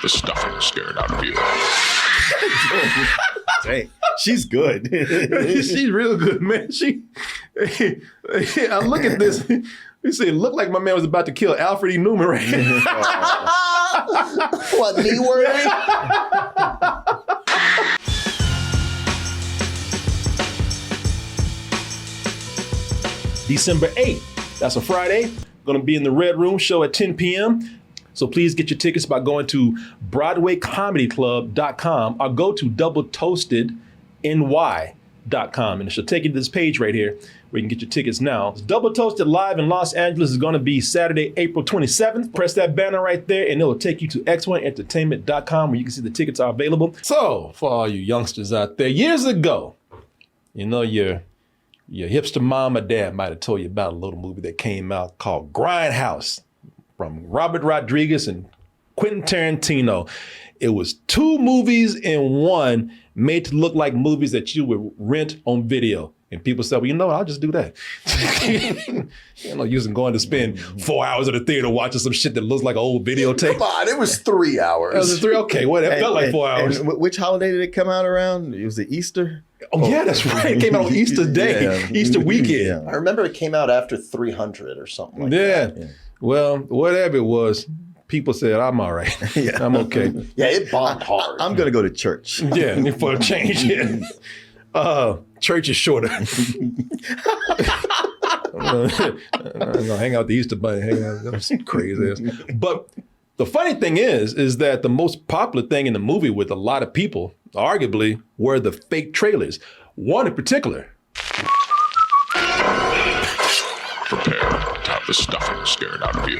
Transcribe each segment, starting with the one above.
the stuffing scared out of you. Dang, she's good. She's real good, man. I look at this. You see, it looked like my man was about to kill Alfred E. Newman right here. What, me worthy? December 8th. That's a Friday. Going to be in the Red Room show at 10 p.m. So please get your tickets by going to BroadwayComedyClub.com or go to DoubleToastedNY.com. And it should take you to this page right here where you can get your tickets now. It's Double Toasted Live in Los Angeles is going to be Saturday, April 27th. Press that banner right there and it'll take you to x1entertainment.com where you can see the tickets are available. So for all you youngsters out there, years ago, you know, your hipster mom or dad might have told you about a little movie that came out called Grindhouse from Robert Rodriguez and Quentin Tarantino. It was two movies in one made to look like movies that you would rent on video. And people said, well, you know what, I'll just do that. You know, using going to spend 4 hours at the theater watching some shit that looks like an old videotape. Come on, it was 3 hours. It was 3, okay, well, it felt like 4 hours. And which holiday did it come out around? Was it Easter? Oh, yeah, that's right. It came out on Easter Day, Easter weekend. I remember it came out after 300 or something like that. Yeah. Well, whatever it was, people said, I'm all right. I'm okay. Yeah, it bombed hard. I'm going to go to church. Yeah, for a change. Yeah. Church is shorter. I'm gonna hang out the Easter Bunny. That's crazy ass. But the funny thing is that the most popular thing in the movie with a lot of people, arguably, were the fake trailers. One in particular. Prepare to have the stuffing scared out of you.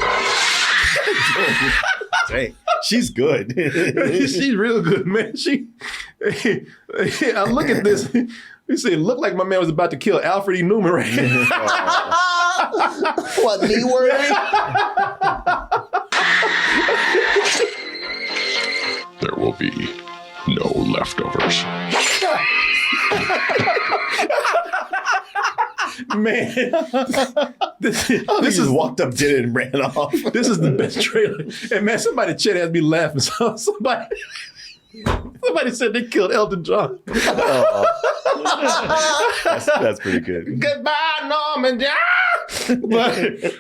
Dang, she's good. She's real good, man. I look at this. You see, it looked like my man was about to kill Alfred E. Newman right here. What, me worthy? There will be no leftovers. Man, this just walked up, did it, and ran off. This is the best trailer. And man, somebody chat has me laughing. Somebody said they killed Elton John. That's pretty good. Goodbye, Norman John. But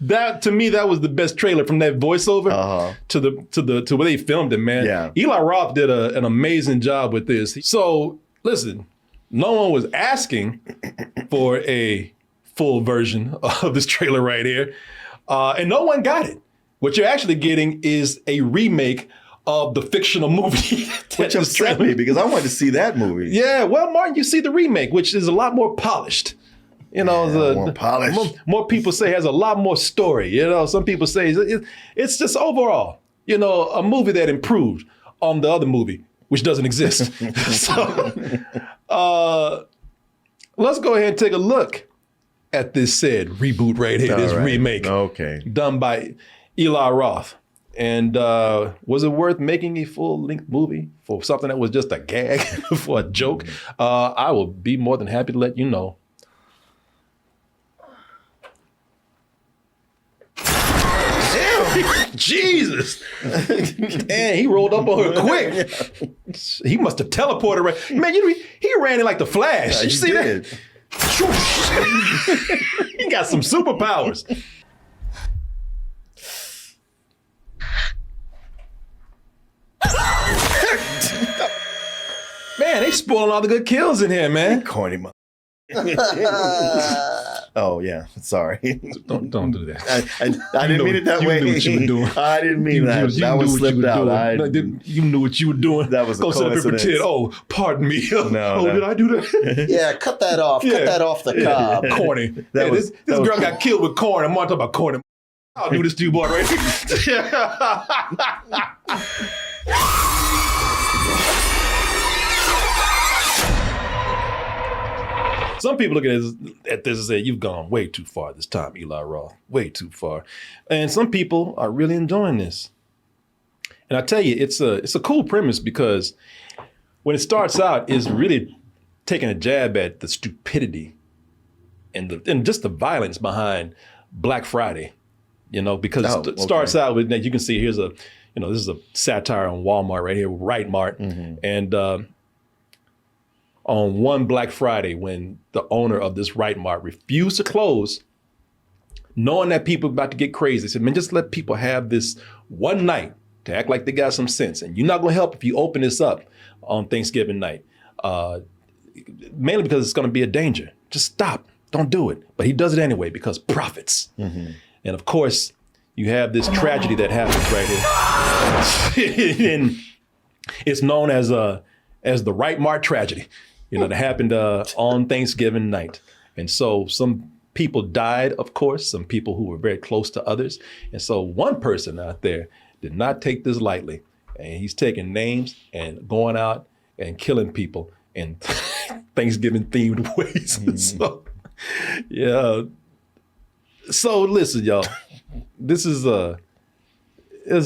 that, to me, that was the best trailer from that voiceover to where they filmed it, man. Yeah. Eli Roth did an amazing job with this. So listen, no one was asking for a full version of this trailer right here, and no one got it. What you're actually getting is a remake of the fictional movie. Which upset me because I wanted to see that movie. Yeah, well, Martin, you see the remake, which is a lot more polished. You know, more polished. More people say has a lot more story. You know, some people say it's just overall, you know, a movie that improved on the other movie, which doesn't exist. So let's go ahead and take a look at this said reboot right here, this remake. Okay. Done by Eli Roth. And was it worth making a full-length movie for something that was just a gag, for a joke? I will be more than happy to let you know. Jesus! Man, he rolled up on her quick. He must have teleported. Right. Man, he ran in like the Flash. You see that? He got some superpowers. Man, they spoiling all the good kills in here, man. Corny mother. Oh yeah, sorry. Don't do that. I didn't mean it that way. You knew what you were doing. I didn't mean that. That one slipped out. You knew what you were doing. That was a coincidence. Go sit up and pretend. Oh, pardon me. No, did I do that? Yeah, cut that off. Yeah. Cut that off the cob. Corny. This girl got killed with corn. I'm talking about corny. I'll do this to you, boy, right here. Some people look at this and say, you've gone way too far this time, Eli Roth, way too far. And some people are really enjoying this. And I tell you, it's a cool premise because when it starts out, it's really taking a jab at the stupidity and just the violence behind Black Friday Because it starts out with, you can see here's this is a satire on Walmart right here, Right Mart. And on one Black Friday, when the owner of this Right Mart refused to close, knowing that people about to get crazy, they said, man, just let people have this one night to act like they got some sense. And you're not going to help if you open this up on Thanksgiving night, mainly because it's going to be a danger. Just stop. Don't do it. But he does it anyway because profits. And of course, you have this tragedy that happens right here. And it's known as the Right Mart tragedy, that happened on Thanksgiving night. And so some people died, of course, some people who were very close to others. And so one person out there did not take this lightly. And he's taking names and going out and killing people in Thanksgiving themed ways. So, yeah. So listen, y'all, this is a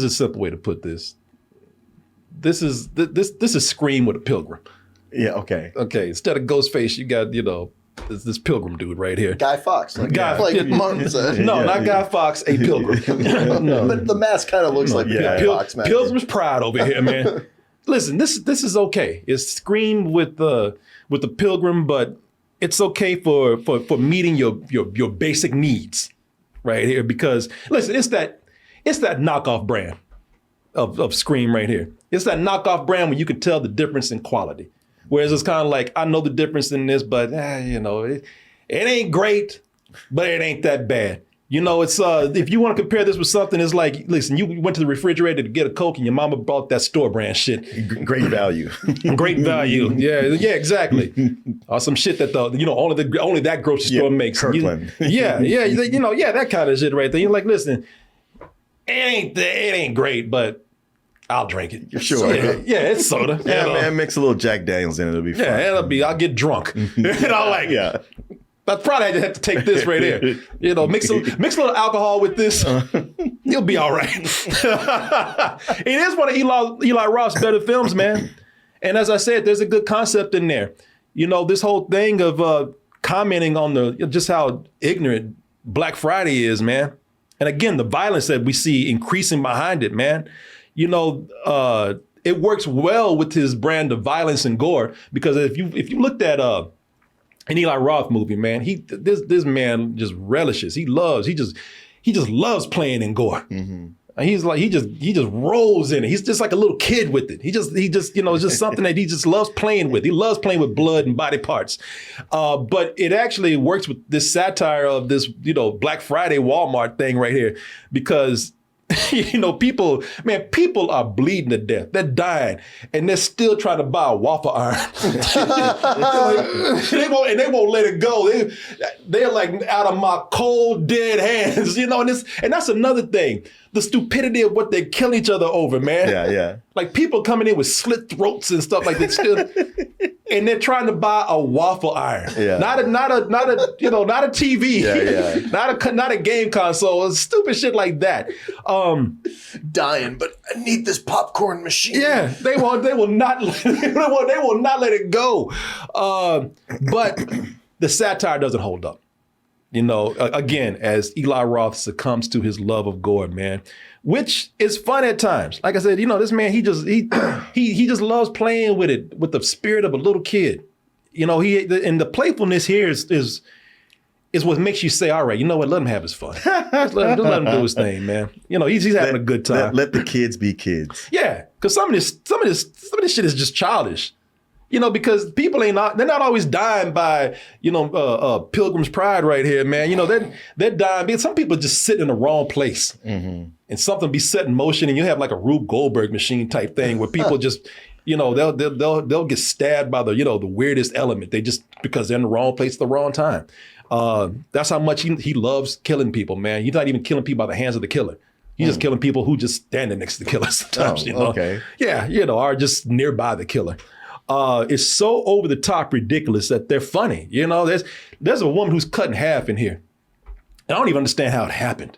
simple way to put this. This is Scream with a pilgrim. Yeah, okay. Okay, instead of Ghostface, you got, this pilgrim dude right here. Guy Fawkes. Like Martin said. No, not Guy Fawkes, a pilgrim. No. But the mask kind of looks like the Guy Fawkes mask. Pilgrim's pride over here, man. Listen, this is okay. It's Scream with the pilgrim, but it's okay for meeting your basic needs right here. Because listen, it's that knockoff brand of Scream right here. It's that knockoff brand where you can tell the difference in quality. Whereas it's kind of like, I know the difference in this, but it ain't great, but it ain't that bad. It's if you want to compare this with something, it's like, listen, you went to the refrigerator to get a Coke and your mama bought that store brand shit. Great value. Great value. Yeah, exactly. Or some shit that only that grocery store makes. Kirkland. That kind of shit right there. You're like, listen, it ain't great, but I'll drink it. You're sure. It's soda. Yeah, man, mix a little Jack Daniels in it. It'll be fun. Yeah, I'll get drunk. Yeah. I'd probably have to take this right here. Mix a little alcohol with this. You'll be all right. It is one of Eli Roth's better films, man. And as I said, there's a good concept in there. This whole thing of commenting on just how ignorant Black Friday is, man. And again, the violence that we see increasing behind it, man. It works well with his brand of violence and gore, because if you looked at an Eli Roth movie, man, this man just relishes. He just loves playing in gore. He's like, he just rolls in it. He's just like a little kid with it. He just it's just something that he just loves playing with. He loves playing with blood and body parts. But it actually works with this satire of this, Black Friday Walmart thing right here, because people are bleeding to death. They're dying, and they're still trying to buy a waffle iron. They won't let it go. They're like, out of my cold, dead hands, and that's another thing. The stupidity of what they kill each other over, man. Yeah. Like people coming in with slit throats and stuff like that. And they're trying to buy a waffle iron. Yeah. Not a TV. Yeah. not a game console. Stupid shit like that. Dying, but I need this popcorn machine. Yeah, they will not let it go. But the satire doesn't hold up. Again, as Eli Roth succumbs to his love of gore, man, which is fun at times. Like I said, this man, he just loves playing with it, with the spirit of a little kid. And the playfulness here is what makes you say, all right, you know what, let him have his fun. Just let him do his thing, man. He's having a good time. Let the kids be kids. Yeah, because some of this shit is just childish. Because people they're not always dying by, pilgrim's pride right here, man. They're dying because some people just sit in the wrong place, and something be set in motion, and you have like a Rube Goldberg machine type thing where people just, they'll get stabbed by the weirdest element. Because they're in the wrong place at the wrong time. That's how much he loves killing people, man. He's not even killing people by the hands of the killer. He's just killing people who just standing next to the killer sometimes, Okay. Yeah, are just nearby the killer. It's so over the top ridiculous that they're funny. There's a woman who's cut in half in here. And I don't even understand how it happened.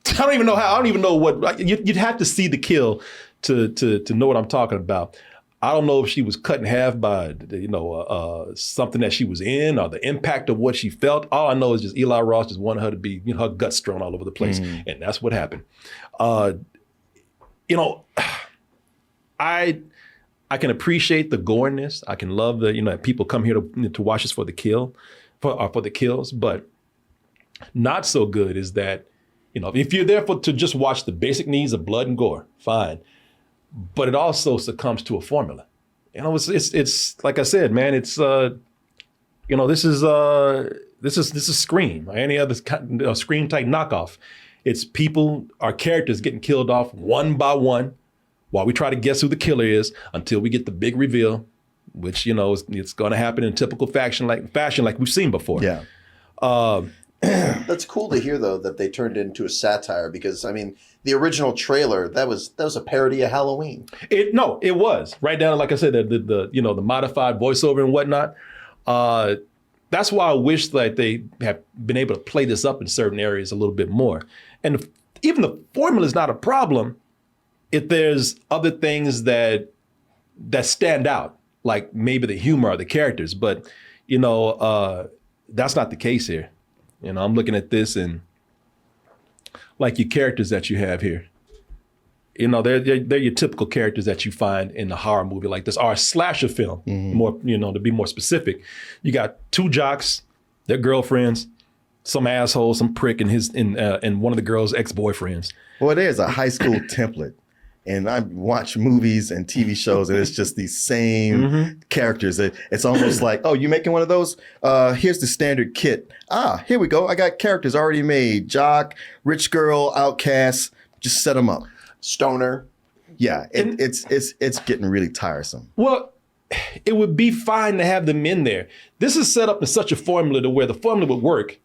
I don't even know what, you'd have to see the kill to know what I'm talking about. I don't know if she was cut in half by, something that she was in or the impact of what she felt. All I know is just Eli Roth just wanted her to be, her guts strewn all over the place. And that's what happened. I can appreciate the goreness. I can love the, people come here to watch us for the kills, but not so good is that, if you're there to just watch the basic needs of blood and gore, fine. But it also succumbs to a formula. It's like I said, man, it's, this is Scream or any other Scream type knockoff. It's our characters getting killed off one by one while we try to guess who the killer is until we get the big reveal, which, it's going to happen in typical fashion like we've seen before. Yeah. That's cool to hear, though, that they turned it into a satire because, the original trailer, that was a parody of Halloween. It was. Right down, like I said, the modified voiceover and whatnot. That's why I wish that they have been able to play this up in certain areas a little bit more. And even the formula is not a problem if there's other things that stand out, like maybe the humor or the characters. But, that's not the case here. I'm looking at this and like your characters that you have here. They're your typical characters that you find in the horror movie like this, or a slasher film, more, to be more specific. You got two jocks, their girlfriends, some asshole, some prick, and one of the girl's ex-boyfriends. Well, there's a high school template. And I watch movies and TV shows, and it's just these same characters. It's almost like, oh, you making one of those? Here's the standard kit. Here we go. I got characters already made. Jock, rich girl, outcast. Just set them up. Stoner. Yeah, it's getting really tiresome. Well, it would be fine to have them in there. This is set up in such a formula to where the formula would work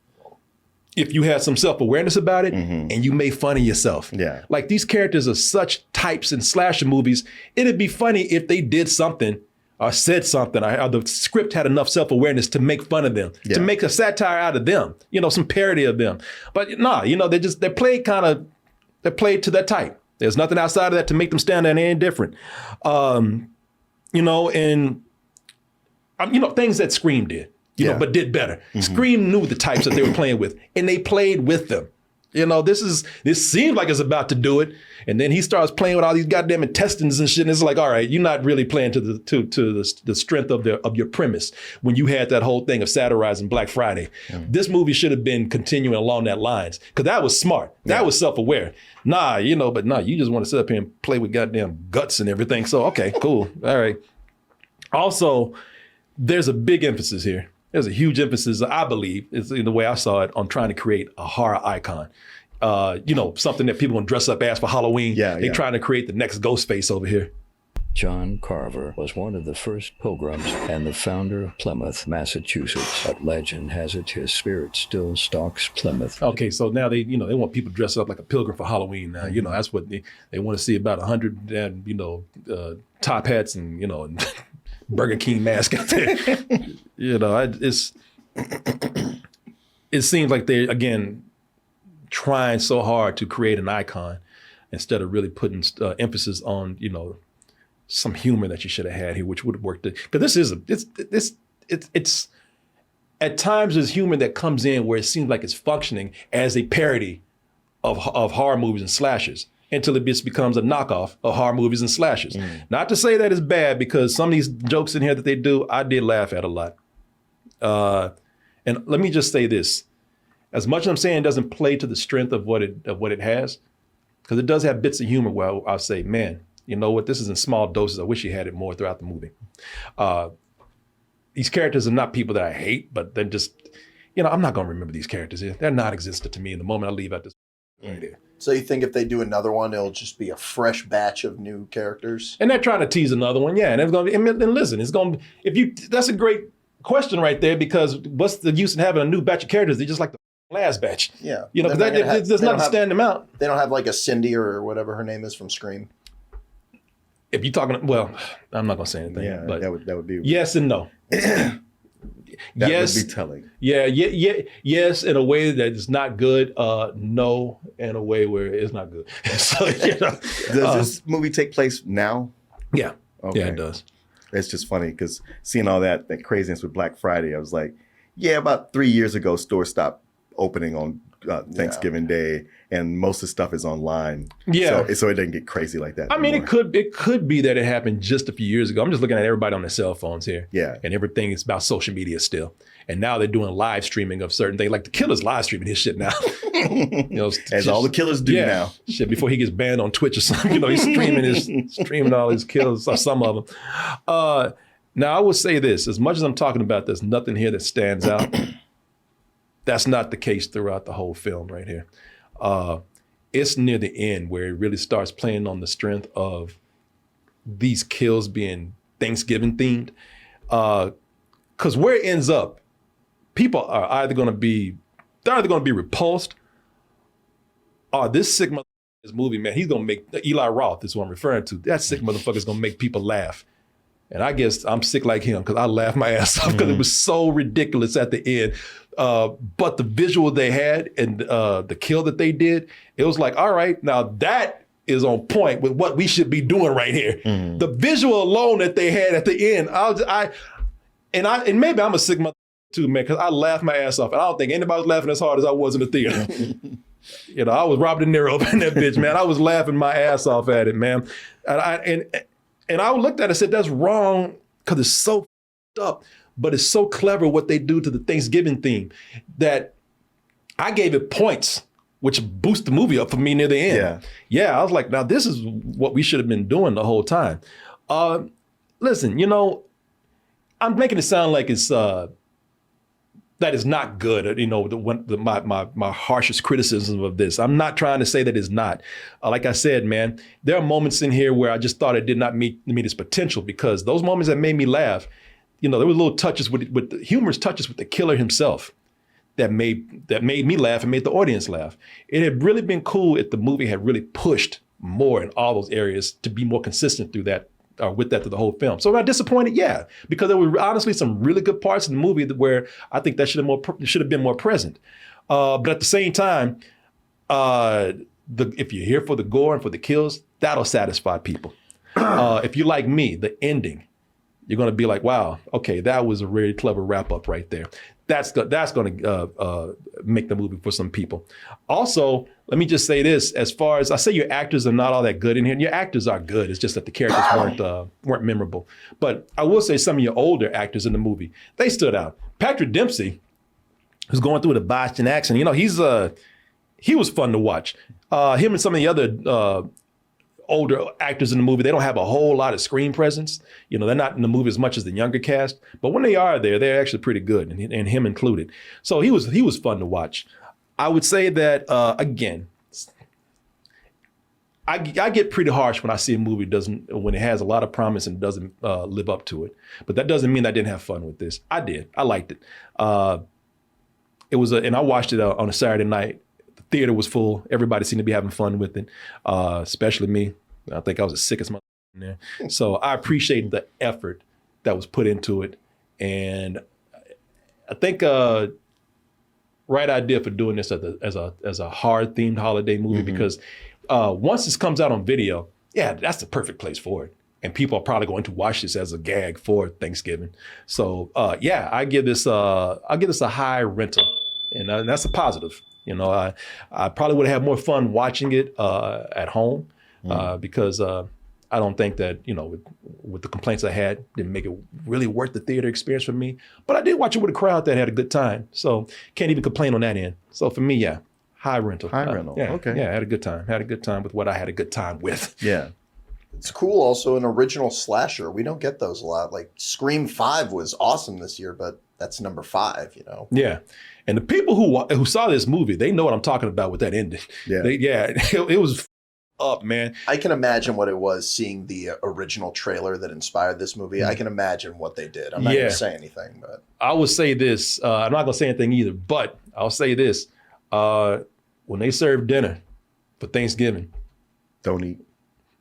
if you had some self-awareness about it and you made fun of yourself. Yeah. Like these characters are such types in slasher movies. It'd be funny if they did something or said something or the script had enough self-awareness to make fun of them, to make a satire out of them, some parody of them. But they're played to that type. There's nothing outside of that to make them stand out and ain't different. And things that Scream did. But did better. Scream knew the types that they were playing with, and they played with them. This seems like it's about to do it, and then he starts playing with all these goddamn intestines and shit. And it's like, all right, you're not really playing to the strength of your premise when you had that whole thing of satirizing Black Friday. This movie should have been continuing along that lines because that was smart. That was self-aware. You just want to sit up here and play with goddamn guts and everything. So okay, cool, all right. Also, there's a big emphasis here. There's a huge emphasis, I believe, is the way I saw it, on trying to create a horror icon. Something that people gonna dress up as for Halloween. They're trying to create the next Ghostface over here. John Carver was one of the first pilgrims and the founder of Plymouth, Massachusetts. But legend has it his spirit still stalks Plymouth. Okay, so now they want people dressed up like a pilgrim for Halloween now. That's what they want to see, about 100 and top hats and and Burger King mask out there. It seems like they're, again, trying so hard to create an icon instead of really putting emphasis on, some humor that you should have had here, which would have worked. Because it's at times there's humor that comes in where it seems like it's functioning as a parody of horror movies and slashers, until it just becomes a knockoff of horror movies and slashers. Not to say that it's bad, because some of these jokes in here that they do, I did laugh at a lot. And let me just say this. As much as I'm saying it doesn't play to the strength of what it has, because it does have bits of humor where I'll say, man, you know what, this is in small doses. I wish you had it more throughout the movie. These characters are not people that I hate, but they're just, I'm not going to remember these characters here. They're non-existent to me in the moment I leave out this right here. So you think if they do another one, it'll just be a fresh batch of new characters? And they're trying to tease another one, yeah. And it's going to be, and listen, it's going to, that's a great question right there, because what's the use in having a new batch of characters? They just like the last batch. Yeah. Because there's nothing to stand them out. They don't have like a Cindy or whatever her name is from Scream. If you're talking, well, I'm not going to say anything. Yeah, but that would be. Yes and no. That yes, would be telling. Yeah, yes, in a way that is not good. No, in a way where it's not good. So, Does this movie take place now? Yeah. Okay. Yeah, it does. It's just funny because seeing all that craziness with Black Friday, I was like, yeah, about 3 years ago, stores stopped opening on Thanksgiving Day, and most of the stuff is online. Yeah. So it doesn't get crazy like that. I mean, anymore. it could be that it happened just a few years ago. I'm just looking at everybody on their cell phones here. Yeah. And everything is about social media still. And now they're doing live streaming of certain things. Like the killer's live streaming his shit now. You know, As all the killers do now. Shit, before he gets banned on Twitch or something, you know, he's streaming all his kills, or some of them. Now I will say this, as much as I'm talking about, there's nothing here that stands out. That's not the case throughout the whole film right here. It's near the end where it really starts playing on the strength of these kills being Thanksgiving themed. Because where it ends up, people are either going to be repulsed, or this sick motherfucker, this movie, man, he's going to make, Eli Roth is what I'm referring to. That sick motherfucker is going to make people laugh. And I guess I'm sick like him because I laughed my ass off because it was so ridiculous at the end. But the visual they had and the kill that they did, it was like, all right, now that is on point with what we should be doing right here. Mm-hmm. The visual alone that they had at the end, and maybe I'm a sick motherfucker too, man, because I laughed my ass off. And I don't think anybody was laughing as hard as I was in the theater. You know, I was Robert De Niro up in that bitch, man. I was laughing my ass off at it, man. And I looked at it and said, that's wrong because it's so f***ed up, but it's so clever what they do to the Thanksgiving theme that I gave it points, which boosted the movie up for me near the end. Yeah, I was like, now this is what we should have been doing the whole time. Listen, you know, I'm making it sound like it's that is not good. You know, my harshest criticism of this. I'm not trying to say that it's not. Like I said, man, there are moments in here where I just thought it did not meet its potential, because those moments that made me laugh, you know, there were little touches with the humorous touches with the killer himself that made me laugh and made the audience laugh. It had really been cool if the movie had really pushed more in all those areas to be more consistent through that. With that through the whole film. So am I disappointed? Yeah, because there were honestly some really good parts in the movie where I think that should have been more present. But at the same time, if you're here for the gore and for the kills, that'll satisfy people. If you like me, the ending, you're going to be like, wow, okay, that was a really clever wrap up right there. That's going to make the movie for some people. Also, let me just say this: as far as I say, your actors are not all that good in here. And your actors are good. It's just that the characters weren't memorable. But I will say some of your older actors in the movie, they stood out. Patrick Dempsey, who's going through the Boston accent, you know, he was fun to watch. Him and some of the other older actors in the movie, they don't have a whole lot of screen presence. You know, they're not in the movie as much as the younger cast, but when they are there, they're actually pretty good, and him included. So he was fun to watch. I would say that, again, I get pretty harsh when I see a movie when it has a lot of promise and doesn't live up to it. But that doesn't mean I didn't have fun with this. I did. I liked it. And I watched it on a Saturday night. The theater was full. Everybody seemed to be having fun with it, especially me. I think I was the sickest motherfucker in there. So I appreciate the effort that was put into it. And I think right idea for doing this as a hard themed holiday movie, because once this comes out on video, yeah, that's the perfect place for it. And people are probably going to watch this as a gag for Thanksgiving. So yeah, I give this a high rental, and that's a positive. You know, I probably would have had more fun watching it at home because I don't think that, you know, with the complaints I had, didn't make it really worth the theater experience for me. But I did watch it with a crowd that had a good time. So can't even complain on that end. So for me, yeah, high rental. High rental, yeah, okay. Yeah, I had a good time. Had a good time with what I had a good time with. Yeah. It's cool also, an original slasher. We don't get those a lot. Like Scream 5 was awesome this year, but that's number 5, you know? Yeah. And the people who saw this movie, they know what I'm talking about with that ending. Yeah. It was up, man. I can imagine what it was seeing the original trailer that inspired this movie. I can imagine what they did. I'm not going to say anything, but I will say this. I'm not going to say anything either, but I'll say this. When they serve dinner for Thanksgiving, don't eat.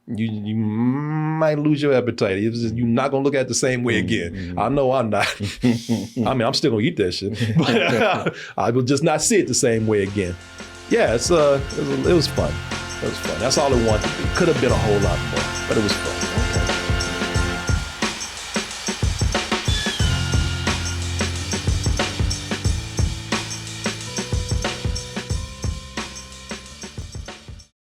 You might lose your appetite. You're not going to look at it the same way again. I know I'm not. I mean, I'm still going to eat that shit, but I will just not see it the same way again. Yeah, it was fun. It was fun. That's all it wanted to be. Could have been a whole lot more, but it was fun.